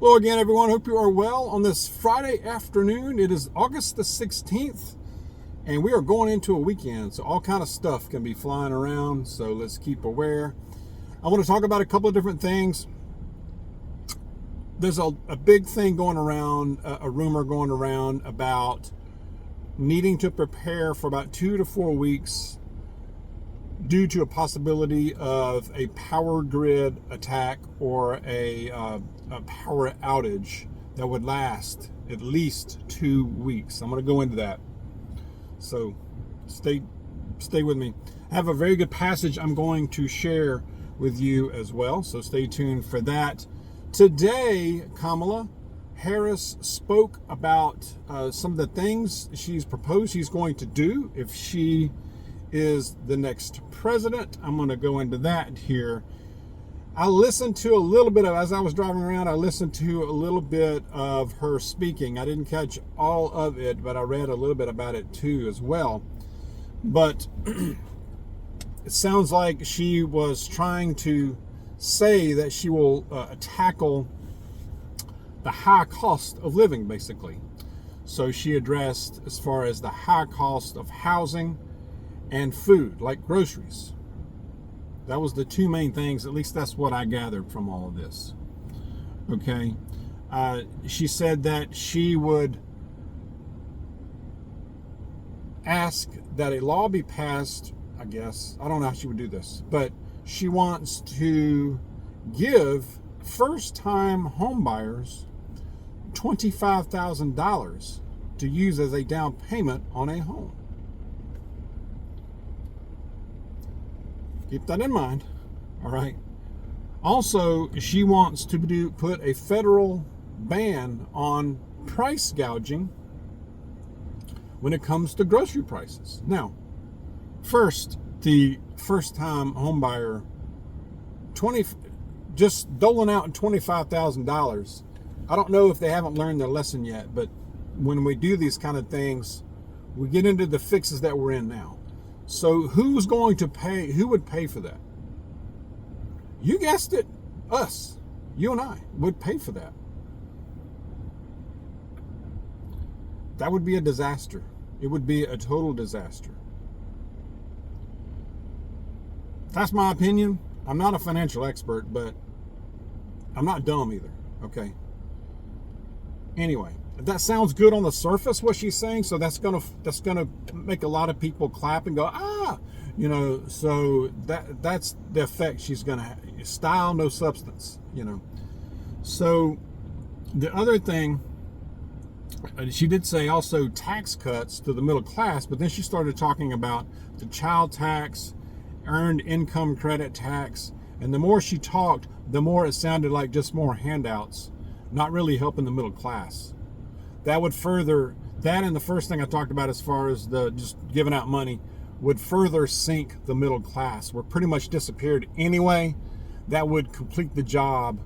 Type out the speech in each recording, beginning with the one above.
Hello again, everyone. Hope you are well on this Friday afternoon. It is August the 16th, and we are going into a weekend, so all kind of stuff can be flying around, so let's keep aware. I want to talk about a couple of different things. There's a big thing going around, a rumor going around about needing to prepare for about 2 to 4 weeks due to a possibility of a power grid attack or a power outage that would last at least 2 weeks. I'm going to go into that. So stay with me. I have a very good passage I'm going to share with you as well. So stay tuned for that. Today, Kamala Harris spoke about some of the things she's proposed she's going to do if she is the next president. I'm going to go into that here. I listened to a little bit of, as I was driving around, I listened to a little bit of her speaking. I didn't catch all of it, but I read a little bit about it too as well. But it sounds like she was trying to say that she will tackle the high cost of living, basically. So she addressed as far as the high cost of housing and food, like groceries. That was the two main things. At least that's what I gathered from all of this. Okay. She said that she would ask that a law be passed, I guess. I don't know how she would do this, but she wants to give first-time homebuyers $25,000 to use as a down payment on a home. Keep that in mind. All right. Also, she wants to put a federal ban on price gouging when it comes to grocery prices. Now, first, the first-time homebuyer, just doling out $25,000. I don't know if they haven't learned their lesson yet, but when we do these kind of things, we get into the fixes that we're in now. So who's going to pay? Who would pay for that? You guessed it. Us. You and I would pay for that. That would be a disaster. It would be a total disaster. That's my opinion. I'm not a financial expert, but I'm not dumb either. Okay. Anyway, that sounds good on the surface, what she's saying. So that's gonna make a lot of people clap and go, so that's the effect she's gonna have. Style, no substance, So the other thing, she did say also tax cuts to the middle class, but then she started talking about the child tax, earned income credit tax, and the more she talked, the more it sounded like just more handouts, not really helping the middle class. That would further, that and the first thing I talked about as far as the just giving out money would further sink the middle class. We're pretty much disappeared anyway. That would complete the job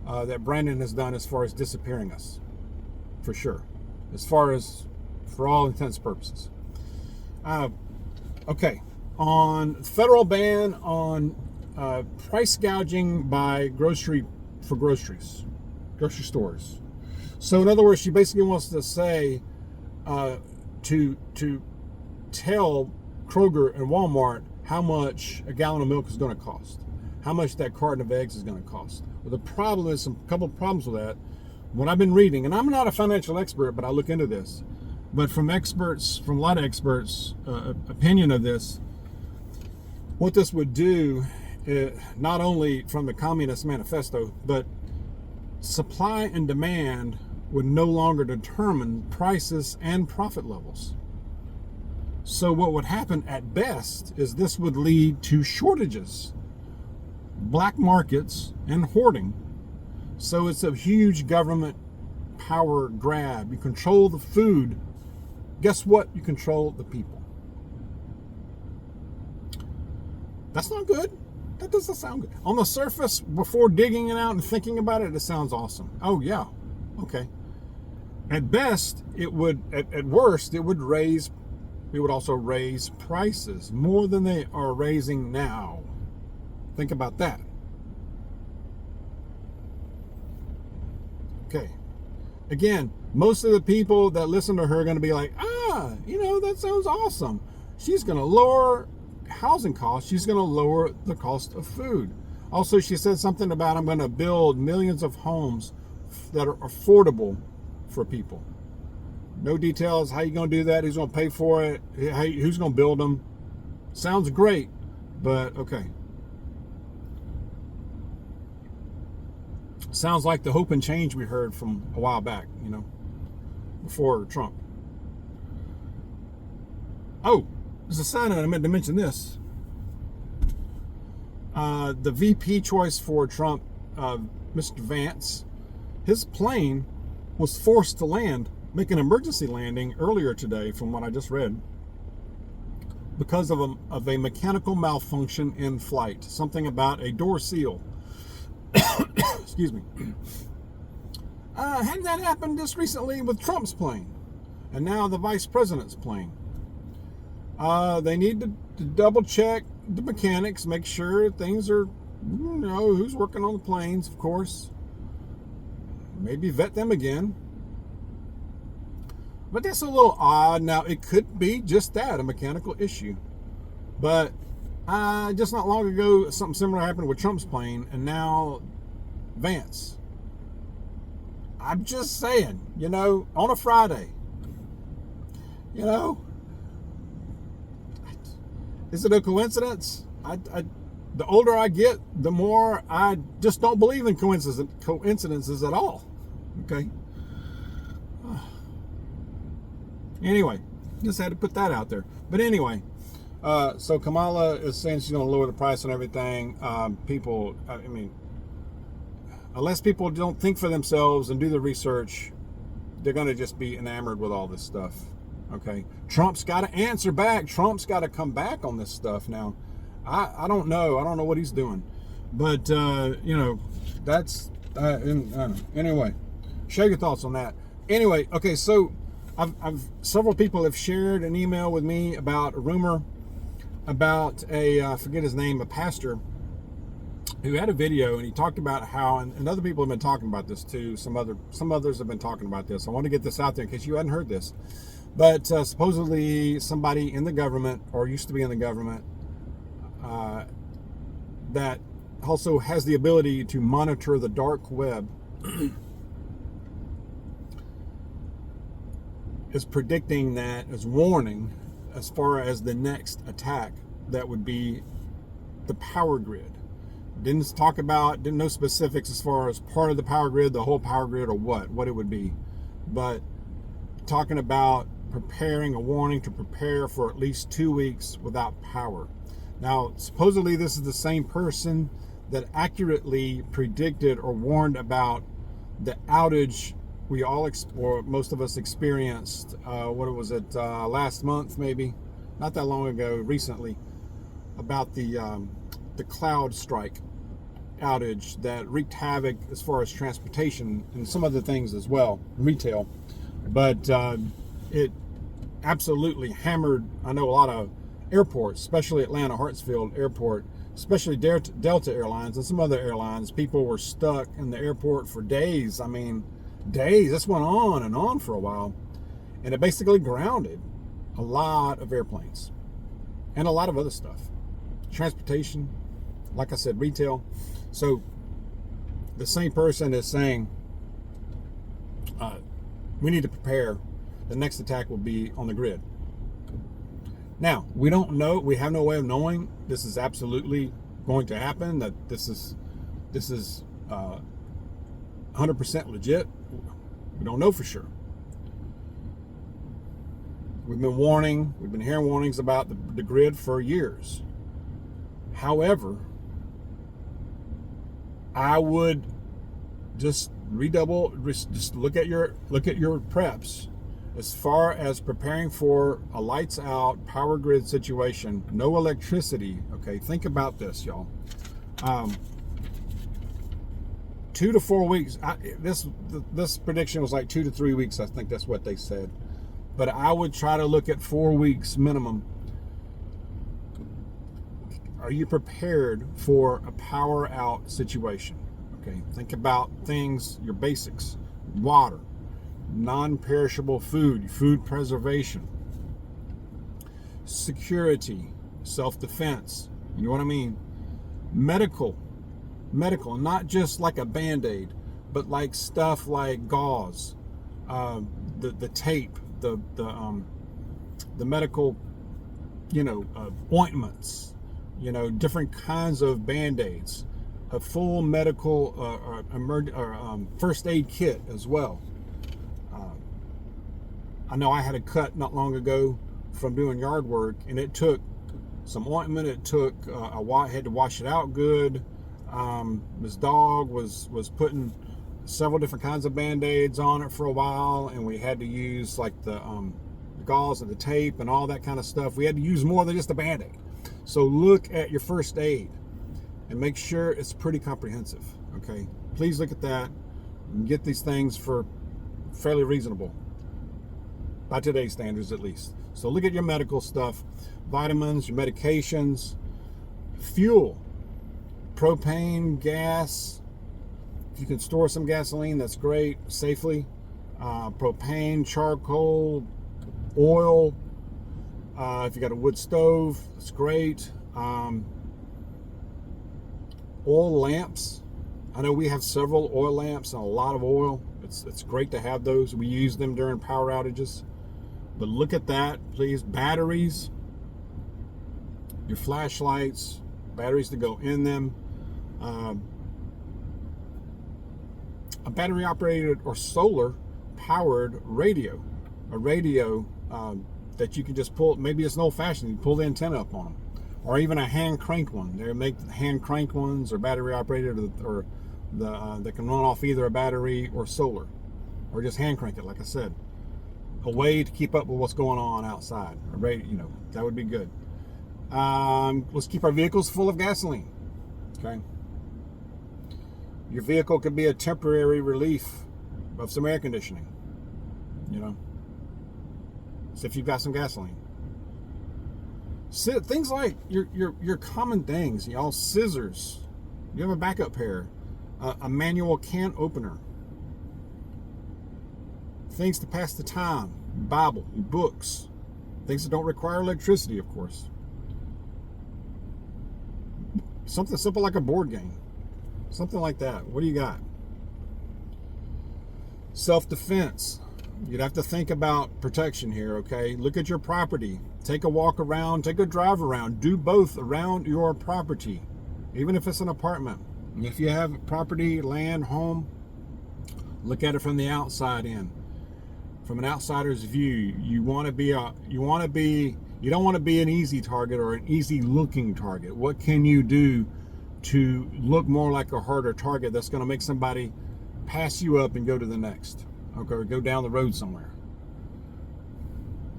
that Brandon has done as far as disappearing us, for sure, as far as for all intents and purposes. Okay, on federal ban on price gouging by grocery stores. So in other words, she basically wants to say to tell Kroger and Walmart how much a gallon of milk is going to cost, how much that carton of eggs is going to cost. Well, the problem is a couple of problems with that. What I've been reading, and I'm not a financial expert, but I look into this. But from a lot of experts' opinion of this, what this would do, not only from the Communist Manifesto, but supply and demand would no longer determine prices and profit levels. So what would happen at best is this would lead to shortages, black markets, and hoarding. So it's a huge government power grab. You control the food. Guess what? You control the people. That's not good. That doesn't sound good. On the surface, before digging it out and thinking about it, it sounds awesome. Oh, yeah. Okay. At best, it would, at worst, it would also raise prices more than they are raising now. Think about that. Okay. Again, most of the people that listen to her are going to be like, that sounds awesome. She's going to lower housing costs. She's going to lower the cost of food. Also, she said something about, I'm going to build millions of homes that are affordable for people. No details. How you going to do that? Who's going to pay for it? Who's going to build them? Sounds great, but okay. Sounds like the hope and change we heard from a while back, before Trump. Oh, there's a sign I meant to mention this. The VP choice for Trump, Mr. Vance, his plane was forced to make an emergency landing earlier today, from what I just read, because of a mechanical malfunction in flight. Something about a door seal. Excuse me. Hadn't that happened just recently with Trump's plane, and now the vice president's plane? They need to double check the mechanics, make sure things are, who's working on the planes, of course. Maybe vet them again. But that's a little odd. Now, it could be just that, a mechanical issue. But just not long ago, something similar happened with Trump's plane, and now Vance. I'm just saying, on a Friday, is it a coincidence? The older I get, the more I just don't believe in coincidences at all. Okay. Anyway, just had to put that out there. But anyway, so Kamala is saying she's going to lower the price on everything. Unless people don't think for themselves and do the research, they're going to just be enamored with all this stuff. Okay. Trump's got to answer back. Trump's got to come back on this stuff now. I don't know. I don't know what he's doing. But, that's, anyway, share your thoughts on that. Anyway, okay, so I've several people have shared an email with me about a rumor about I forget his name, a pastor who had a video, and he talked about how, and other people have been talking about this too. Some others have been talking about this. I want to get this out there in case you hadn't heard this. But supposedly somebody in the government, or used to be in the government, that also has the ability to monitor the dark web, is predicting that, as warning, as far as the next attack that would be the power grid. Didn't know specifics as far as part of the power grid, the whole power grid, or what it would be. But talking about a warning to prepare for at least 2 weeks without power. Now, supposedly this is the same person that accurately predicted or warned about the outage we all, or most of us, experienced, last month maybe? Not that long ago, recently, about the cloud strike outage that wreaked havoc as far as transportation and some other things as well, retail. But it absolutely hammered, I know, a lot of airports, especially Atlanta Hartsfield Airport, especially Delta Airlines and some other airlines. People were stuck in the airport for days. Days. This went on and on for a while. And it basically grounded a lot of airplanes and a lot of other stuff. Transportation, like I said, retail. So the same person is saying, we need to prepare. The next attack will be on the grid. Now, we don't know. We have no way of knowing this is absolutely going to happen, that this is 100% legit. We don't know for sure. We've been hearing warnings about the grid for years. However, I would just look at your preps as far as preparing for a lights out power grid situation, no electricity. Okay, think about this, y'all. 2 to 4 weeks. This prediction was like 2 to 3 weeks. I think that's what they said. But I would try to look at 4 weeks minimum. Are you prepared for a power out situation? Okay, think about things, your basics. water, non-perishable food preservation, security, self-defense, you know what I mean? Medical, not just like a Band-Aid, but like stuff like gauze, the tape, the medical, ointments, different kinds of Band-Aids, a full medical first aid kit as well. I know I had a cut not long ago from doing yard work, and it took some ointment. It took had to wash it out good. This Dawg was putting several different kinds of Band-Aids on it for a while, and we had to use like the gauze and the tape and all that kind of stuff. We had to use more than just a Band-Aid. So look at your first aid and make sure it's pretty comprehensive. Okay, please look at that and get these things for fairly reasonable, by today's standards at least. So look at your medical stuff, vitamins, your medications, fuel, propane, gas. If you can store some gasoline, that's great, safely. Propane, charcoal, oil. If you got a wood stove, that's great. Oil lamps. I know we have several oil lamps and a lot of oil. It's great to have those. We use them during power outages. But look at that, please. Batteries, your flashlights, batteries to go in them. A battery operated or solar powered radio. A radio that you can just pull. Maybe it's an old fashioned, you pull the antenna up on them. Or even a hand crank one. They make hand crank ones or battery operated, or that can run off either a battery or solar. Or just hand crank it, like I said. A way to keep up with what's going on outside. That would be good. Let's keep our vehicles full of gasoline. Okay. Your vehicle could be a temporary relief of some air conditioning. So if you've got some gasoline. Things like your common things, scissors. You have a backup pair, a manual can opener. Things to pass the time, Bible, books, things that don't require electricity, of course. Something simple like a board game, something like that. What do you got? Self-defense. You'd have to think about protection here, okay? Look at your property. Take a walk around, take a drive around. Do both around your property, even if it's an apartment. If you have property, land, home, look at it from the outside in. From an outsider's view, you don't want to be an easy target or an easy looking target. What can you do to look more like a harder target that's going to make somebody pass you up and go to the next? Okay, or go down the road somewhere.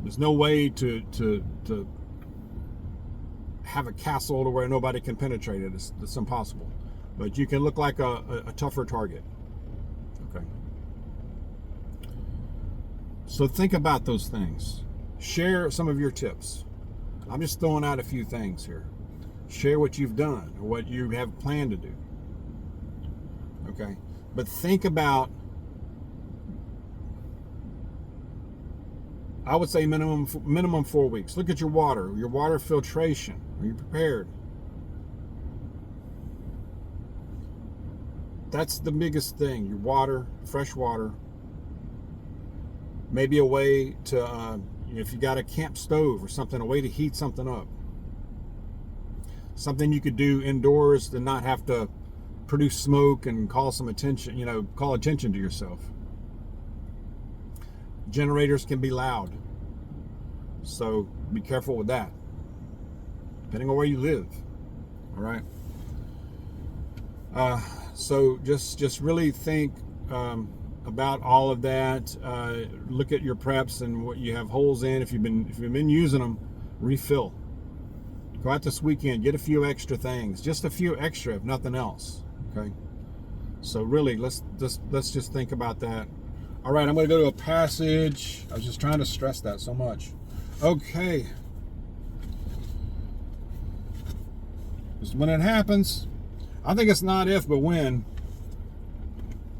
There's no way to have a castle to where nobody can penetrate it. It's impossible. But you can look like a tougher target. Okay. So think about those things. Share some of your tips. I'm just throwing out a few things here. Share what you've done or what you have planned to do. Okay. But think about, I would say minimum 4 weeks. Look at your water filtration. Are you prepared? That's the biggest thing. Your water, fresh water. Maybe a way to, if you got a camp stove or something, a way to heat something up. Something you could do indoors to not have to produce smoke and call some attention, call attention to yourself. Generators can be loud, so be careful with that, depending on where you live. All right. So just really think about all of that. Look at your preps and what you have holes in. If you've been using them, refill. Go out this weekend, get a few extra things, just a few extra, if nothing else. Okay. So really, let's just think about that. All right, I'm going to go to a passage. I was just trying to stress that so much. Okay. Just when it happens, I think it's not if, but when.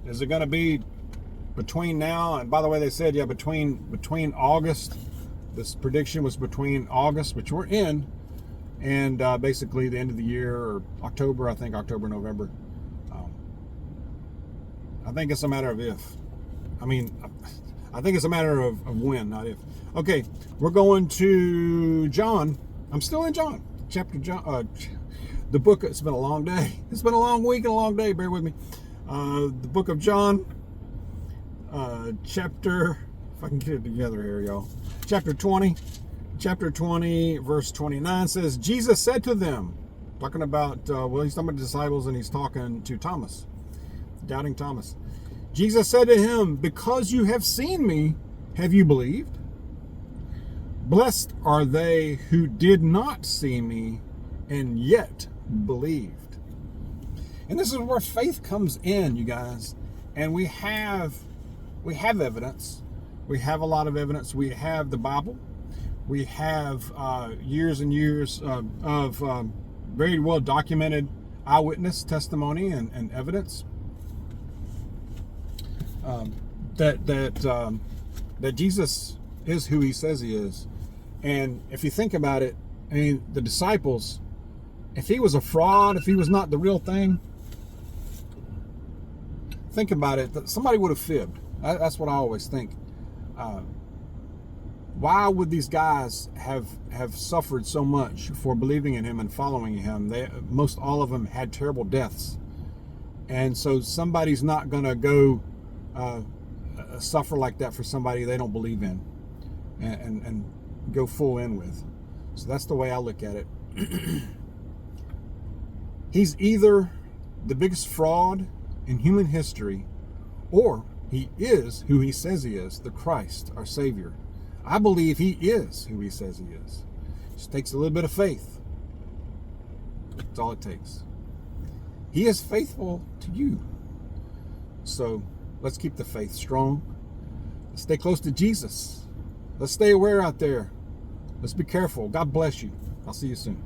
Is it going to be between now, and by the way, they said, yeah, between August, this prediction was between August, which we're in, and basically the end of the year, or October, I think October, November. I think it's a matter of if. I think it's a matter of when, not if. Okay, we're going to John. I'm still in John. The book, it's been a long day. It's been a long week and a long day. Bear with me. The book of John, chapter, if I can get it together here, y'all. Chapter 20, verse 29 says, Jesus said to them, talking about, he's talking about the disciples, and he's talking to Thomas, doubting Thomas. Jesus said to him, because you have seen me, have you believed? Blessed are they who did not see me and yet believed. And this is where faith comes in, you guys. And we have evidence. We have a lot of evidence. We have the Bible. We have years and years of very well documented eyewitness testimony and evidence that Jesus is who he says he is. And if you think about it, I mean, the disciples, if he was a fraud, if he was not the real thing, think about it, somebody would have fibbed. That's what I always think. Why would these guys have suffered so much for believing in him and following him? Most all of them had terrible deaths. And so somebody's not going to go suffer like that for somebody they don't believe in and go full in with. So that's the way I look at it. He's either the biggest fraud in human history, or he is who he says he is, the Christ, our Savior. I believe he is who he says he is. It just takes a little bit of faith. That's all it takes. He is faithful to you. So let's keep the faith strong. Let's stay close to Jesus. Let's stay aware out there. Let's be careful. God bless you. I'll see you soon.